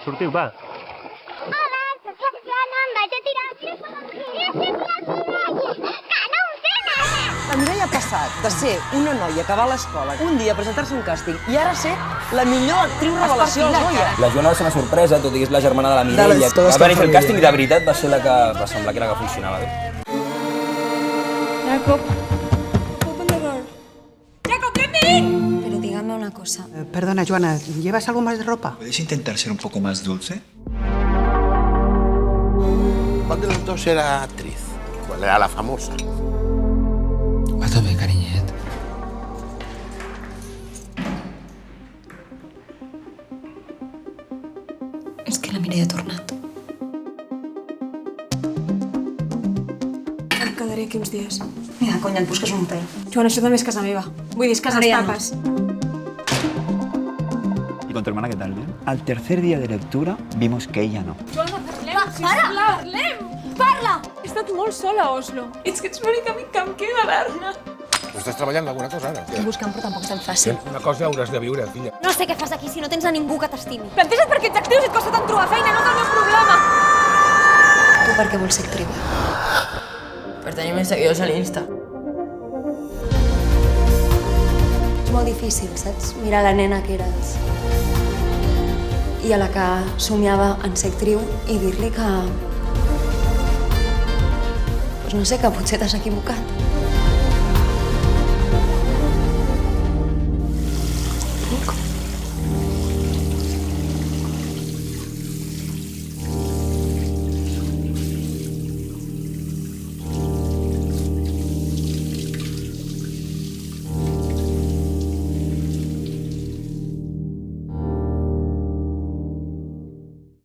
Sortiu, va. Hola, jo no em vaig a tirar. Que no ho sé nada. La Mireia ha passat de ser una noia que va a l'escola un dia a presentar-se a un càsting i ara ser la millor actriu revelació a noia. La Joana va ser una sorpresa, tot i que és la germana de la Mireia. Va venir a fer el càsting i de veritat va ser la que va semblar que era que funcionava bé. Jacob, open the door. Jacob, let me in! Pero dígame una cosa. Perdona, Joana, ¿llevas algo más de ropa? ¿Puedes intentar ser un poco más dulce? ¿Cuál de los dos era actriz? ¿Cuál era la famosa? Va tot bé, carinyet. És que la Mireia ha tornat. Em quedaré aquí uns dies. Mira, conya, et busques un hotel. Joan, això també és casa meva. Vull dir, és casa Ara ja no. tapes. ¿Y con tu hermana qué tal? ¿Bien? Al tercer día de lectura vimos que ella no. Joana, parlem, parlem! Parla! He estat molt sola a Oslo. És que ets l'únic amic que em queda, Berna. ¿No estás trabajando alguna cosa ara? Buscant, però tampoc és tan fàcil. Una cosa hauràs de viure, filla. No sé què fas aquí si no tens a ningú que t'estimi. Planteja't per què ets actriu si et costa tant trobar feina, no és el meu problema. Tu per què vols ser actriu? Per tenir més seguidors a l'Insta. És molt difícil, saps? Mirar la nena que eres i a la que somiava en ser actriu i dir-li que... Pues no sé, que potser t'has equivocat.